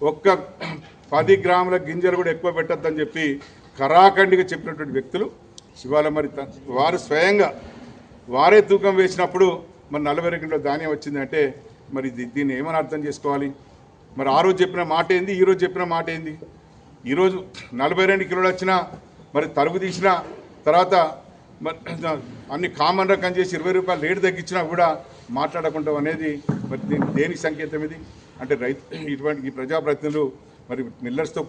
ఒక్క 10 గ్రాముల గింజలు కూడా ఎక్కువ పెట్టద్దని చెప్పి కరాఖండిగా చెప్పినటువంటి వ్యక్తులు ఇవాళ మరి వారు స్వయంగా వారే తూకం వేసినప్పుడు మరి 42 కిలోల ధాన్యం వచ్చిందంటే మరి దీన్ని ఏమని అర్థం చేసుకోవాలి? మరి ఆ రోజు చెప్పిన మాట ఏంది, ఈరోజు చెప్పిన మాట ఏంది? ఈరోజు 42 కిలోలు వచ్చినా మరి తరుగు తీసిన తర్వాత మరి అన్ని కామన్ రకం చేసి 20 రూపాయలు రేటు తగ్గించినా కూడా మాట్లాడకుండా అనేది మరి దేనికి సంకేతం ఇది? అంటే ఇటువంటి ఈ ప్రజాప్రతినిధులు మరి మిల్లర్స్తో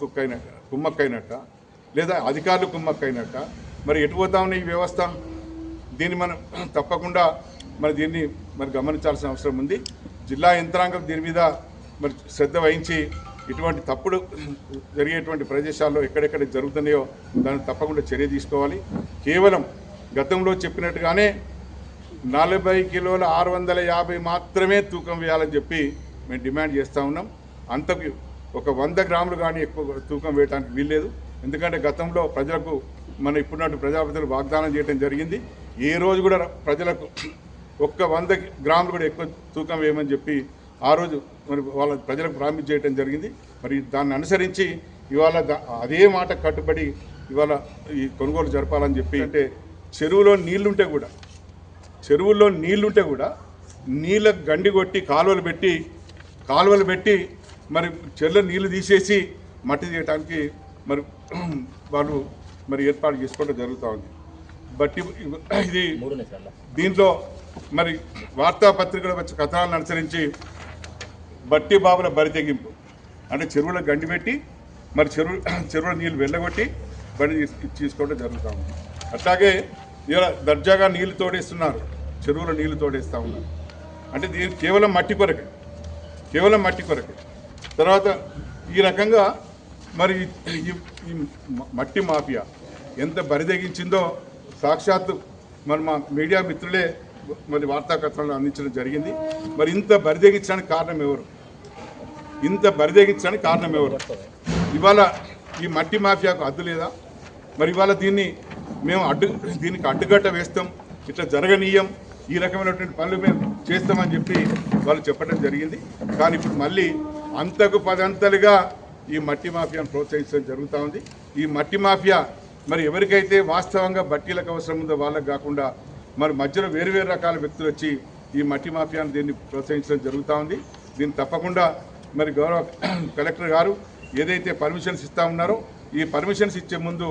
కుమ్మక్కైనట్ట లేదా అధికారులు కుమ్మక్కైనట్ట మరి ఎటు పోతా ఉన్నాయి ఈ వ్యవస్థ? దీన్ని మనం తప్పకుండా మరి దీన్ని మరి గమనించాల్సిన అవసరం ఉంది. జిల్లా యంత్రాంగం దీని మీద మరి శ్రద్ధ వహించి ఇటువంటి తప్పుడు జరిగేటువంటి ప్రదేశాల్లో ఎక్కడెక్కడ జరుగుతున్నాయో దాన్ని తప్పకుండా చర్య తీసుకోవాలి. కేవలం గతంలో చెప్పినట్టుగానే 40 కిలోల 650 మాత్రమే తూకం వేయాలని చెప్పి మేము డిమాండ్ చేస్తూ ఉన్నాం. అంతకు ఒక 100 గ్రాములు కానీ ఎక్కువ తూకం వేయడానికి వీల్లేదు. ఎందుకంటే గతంలో ప్రజలకు మన ఇప్పుడున్నట్టు ప్రజాప్రతినిధులు వాగ్దానం చేయడం జరిగింది. ఏ రోజు కూడా ప్రజలకు ఒక్క 100 గ్రాములు కూడా ఎక్కువ తూకం వేయమని చెప్పి ఆ రోజు మరి వాళ్ళ ప్రజలకు ప్రామిస్ చేయడం జరిగింది. మరి దాన్ని అనుసరించి ఇవాళ అదే మాట కట్టుబడి ఇవాళ ఈ కొనుగోలు జరపాలని చెప్పి, అంటే చెరువుల్లో నీళ్లుంటే కూడా నీళ్ళకు గండి కొట్టి కాలువలు పెట్టి మరి చెరువులో నీళ్లు తీసేసి మట్టి చేయడానికి మరి వాళ్ళు మరి ఏర్పాటు చేసుకోవడం జరుగుతూ ఉంది. బట్టి ఇది దీంట్లో మరి వార్తాపత్రికలు వచ్చే కథనాలను అనుసరించి బట్టి బాబుల బరి తెగింపు అంటే చెరువులో గండి పెట్టి మరి చెరువుల నీళ్ళు వెళ్ళగొట్టి బడి తీసుకోవడం జరుగుతూ ఉంది. అట్లాగే ఇలా దర్జాగా నీళ్లు తోడేస్తున్నారు, చెరువులో నీళ్లు తోడేస్తూ ఉన్నారు. అంటే దీని కేవలం మట్టి కొరకే. తర్వాత ఈ రకంగా మరి ఈ మట్టి మాఫియా ఎంత బరిదెగించిందో సాక్షాత్తు మరి మా మీడియా మిత్రులే మరి వార్తా కథనాలు అందించడం జరిగింది. మరి ఇంత బరిదెగించడానికి కారణం ఎవరు? ఇవాళ ఈ మట్టి మాఫియాకు అడ్డు లేదా? మరి ఇవాళ దీనికి అడ్డుగట్ట వేస్తాం, ఇట్లా జరగనీయం, ఈ రకమైనటువంటి పనులు మేము చేస్తామని చెప్పి వాళ్ళు చెప్పడం జరిగింది. కానీ ఇప్పుడు మళ్ళీ అంతకు పదంతలుగా ఈ మట్టి మాఫియాను ప్రోత్సహించడం జరుగుతూ ఉంది. ఈ మట్టి మాఫియా మరి ఎవరికైతే వాస్తవంగా బట్టీలకు అవసరం ఉందో వాళ్ళకు కాకుండా మరి మధ్యలో వేరు రకాల వ్యక్తులు వచ్చి ఈ మట్టి మాఫియాను దీన్ని ప్రోత్సహించడం జరుగుతూ ఉంది. దీన్ని తప్పకుండా మరి గౌరవ కలెక్టర్ గారు ఏదైతే పర్మిషన్స్ ఇస్తూ ఉన్నారో ఈ పర్మిషన్స్ ఇచ్చే ముందు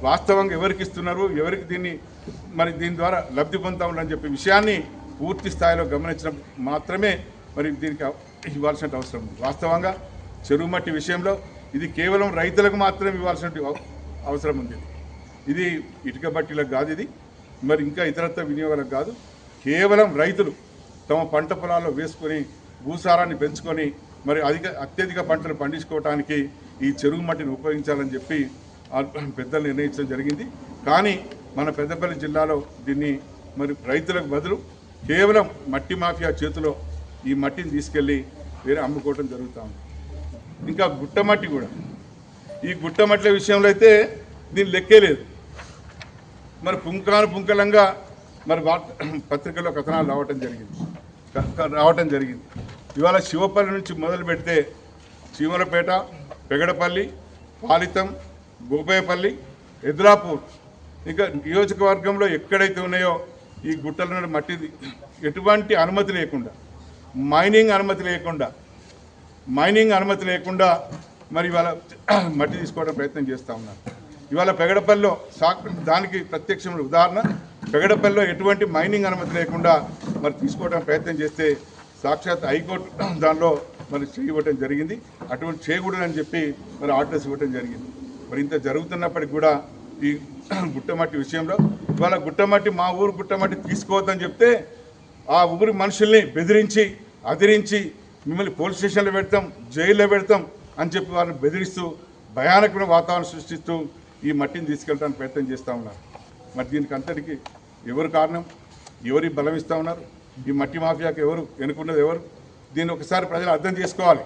వాస్తవంగా ఎవరికి ఇస్తున్నారు, ఎవరికి దీని ద్వారా లబ్ధి పొందుతా ఉన్నారని చెప్పే విషయాన్ని పూర్తి స్థాయిలో గమనించడం మాత్రమే మరి దీనికి ఇవ్వాల్సిన అవసరం ఉంది. వాస్తవంగా చెరువు మట్టి విషయంలో ఇది కేవలం రైతులకు మాత్రమే ఇవ్వాల్సిన అవసరం ఉంది. ఇది ఇటుక బట్టీలకు కాదు, ఇది మరి ఇంకా ఇతరత్వ వినియోగాలకు కాదు. కేవలం రైతులు తమ పంట పొలాల్లో వేసుకొని భూసారాన్ని పెంచుకొని మరి అత్యధిక పంటలు పండించుకోవడానికి ఈ చెరువు మట్టిని ఉపయోగించాలని చెప్పి పెద్దలు నిర్ణయించడం జరిగింది. కానీ మన పెద్దపల్లి జిల్లాలో దీన్ని మరి రైతులకు బదులు కేవలం మట్టి మాఫియా చేతిలో ఈ మట్టిని తీసుకెళ్ళి వేరే అమ్ముకోవడం జరుగుతూ ఉంది. ఇంకా గుట్టమట్టి కూడా, ఈ గుట్టమట్ల విషయంలో అయితే దీని లెక్కే లేదు. మరి పుంకలంగా మరి పత్రికల్లో కథనాలు రావటం జరిగింది. ఇవాళ శివపల్లి నుంచి మొదలు పెడితే చీమలపేట, పెగడపల్లి, పాలితం, గోపేపల్లి, ఎద్లాపూర్ ఇంకా నియోజకవర్గంలో ఎక్కడైతే ఉన్నాయో ఈ గుట్టల నుండి మట్టి ఎటువంటి అనుమతి లేకుండా మైనింగ్ అనుమతి లేకుండా మరి ఇవాళ మట్టి తీసుకోవడం ప్రయత్నం చేస్తూ ఉన్నారు. ఇవాళ పెగడపల్లిలో దానికి ప్రత్యక్షమైన ఉదాహరణ, పెగడపల్లిలో ఎటువంటి మైనింగ్ అనుమతి లేకుండా మరి తీసుకోవడం ప్రయత్నం చేస్తే సాక్షాత్ హైకోర్టు దానిలో మరి చేయవటం జరిగింది. అటువంటి చేయకూడదని చెప్పి మరి ఆర్డర్స్ ఇవ్వటం జరిగింది. మరి ఇంత జరుగుతున్నప్పటికి కూడా ఈ గుట్టమట్టి విషయంలో ఇవాళ మా ఊరు గుట్టమట్టి తీసుకోవద్దని చెప్తే ఆ ఊరి మనుషుల్ని బెదిరించి అదిరించి మిమ్మల్ని పోలీస్ స్టేషన్లో పెడతాం, జైల్లో పెడతాం అని చెప్పి వారిని బెదిరిస్తూ భయానకమైన వాతావరణం సృష్టిస్తూ ఈ మట్టిని తీసుకెళ్ళడానికి ప్రయత్నం చేస్తూ ఉన్నారు. మరి దీనికి అంతటికి ఎవరు కారణం? ఎవరి బలం ఇస్తూ ఉన్నారు? ఈ మట్టి మాఫియాకు ఎవరు ఎన్నుకున్నది ఎవరు? దీన్ని ఒకసారి ప్రజలు అర్థం చేసుకోవాలి.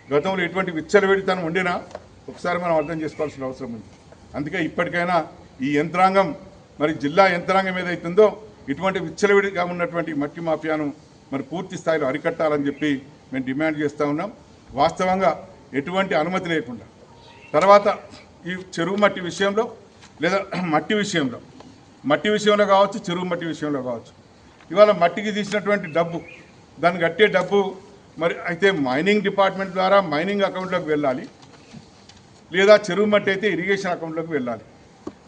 గతంలో ఎటువంటి విచ్చలవిడితనం ఉండినా ఒకసారి మనం అర్థం చేసుకోవాల్సిన అవసరం ఉంది. అందుకే ఇప్పటికైనా ఈ యంత్రాంగం మరి జిల్లా యంత్రాంగం ఏదైతుందో ఇటువంటి విచ్చలవిడిగా ఉన్నటువంటి మట్టి మాఫియాను మరి పూర్తి స్థాయిలో అరికట్టాలని చెప్పి మేము డిమాండ్ చేస్తూ ఉన్నాం. వాస్తవంగా ఎటువంటి అనుమతి లేకుండా తర్వాత ఈ చెరువు మట్టి విషయంలో లేదా మట్టి విషయంలో కావచ్చు, చెరువు మట్టి విషయంలో కావచ్చు, ఇవాళ మట్టికి తీసినటువంటి డబ్బు, దాన్ని కట్టే డబ్బు మరి అయితే మైనింగ్ డిపార్ట్మెంట్ ద్వారా మైనింగ్ అకౌంట్లోకి వెళ్ళాలి, లేదా చెరువు మట్టి అయితే ఇరిగేషన్ అకౌంట్లోకి వెళ్ళాలి.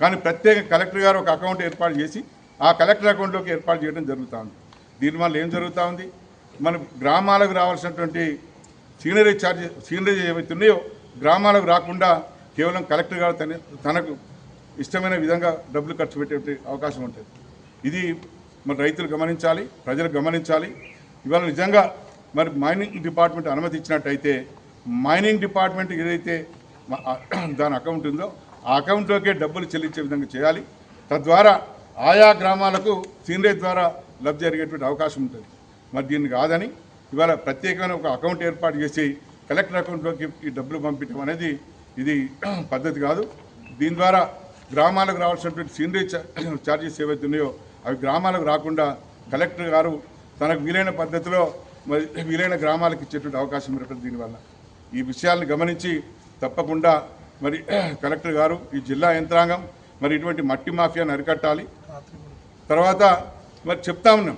కానీ ప్రత్యేక కలెక్టర్ గారు ఒక అకౌంట్ ఏర్పాటు చేసి ఆ కలెక్టర్ అకౌంట్లోకి ఏర్పాటు చేయడం జరుగుతూ ఉంది. దీనివల్ల ఏం జరుగుతూ ఉంది, మన గ్రామాలకు రావాల్సినటువంటి సీనరీ ఏవైతే ఉన్నాయో గ్రామాలకు రాకుండా కేవలం కలెక్టర్ గారు తనకు ఇష్టమైన విధంగా డబ్బులు ఖర్చు పెట్టే అవకాశం ఉంటుంది. ఇది మరి రైతులు గమనించాలి, ప్రజలు గమనించాలి. ఇవాళ నిజంగా మరి మైనింగ్ డిపార్ట్మెంట్ అనుమతి ఇచ్చినట్టయితే మైనింగ్ డిపార్ట్మెంట్ ఏదైతే దాని అకౌంట్ ఉందో ఆ అకౌంట్లోకే డబ్బులు చెల్లించే విధంగా చేయాలి. తద్వారా ఆయా గ్రామాలకు సీనరీ ద్వారా లబ్ధి జరిగేటువంటి అవకాశం ఉంటుంది. మరి దీన్ని కాదని ఇవాళ ప్రత్యేకమైన ఒక అకౌంట్ ఏర్పాటు చేసి కలెక్టర్ అకౌంట్లోకి ఈ డబ్బులు పంపించడం అనేది ఇది పద్ధతి కాదు. దీని ద్వారా గ్రామాలకు రావాల్సినటువంటి సీనరీ ఛార్జెస్ ఏవైతే ఉన్నాయో అవి గ్రామాలకు రాకుండా కలెక్టర్ గారు తనకు వీలైన పద్ధతిలో మరి వీలైన గ్రామాలకు ఇచ్చేటువంటి అవకాశం ఉంటుంది. దీనివల్ల ఈ విషయాలను గమనించి తప్పకుండా మరి కలెక్టర్ గారు, ఈ జిల్లా యంత్రాంగం మరి ఇటువంటి మట్టి మాఫియాను అరికట్టాలి. తర్వాత మరి చెప్తా ఉన్నాం,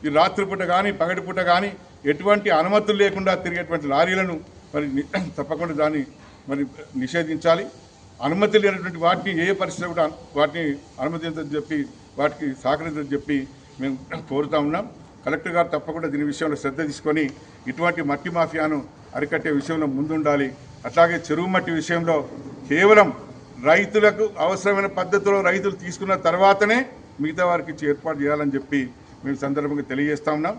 ఈ రాత్రిపూట కానీ పగటిపూట కానీ ఎటువంటి అనుమతులు లేకుండా తిరిగేటువంటి లారీలను మరి తప్పకుండా దాన్ని మరి నిషేధించాలి. అనుమతి లేనటువంటి వాటిని ఏ పరిస్థితి కూడా వాటిని అనుమతించని చెప్పి వాటికి సహకరించని చెప్పి మేము కోరుతా ఉన్నాం. కలెక్టర్ గారు తప్పకుండా దీని విషయంలో శ్రద్ధ తీసుకొని ఇటువంటి మట్టి మాఫియాను అరికట్టే విషయంలో ముందుండాలి. అట్లాగే చెరువు మట్టి విషయంలో కేవలం రైతులకు అవసరమైన పద్ధతిలో రైతులు తీసుకున్న తర్వాతనే మిగతా వారికి ఏర్పాటు చేయాలని చెప్పి మేము సందర్భంగా తెలియజేస్తా ఉన్నాం.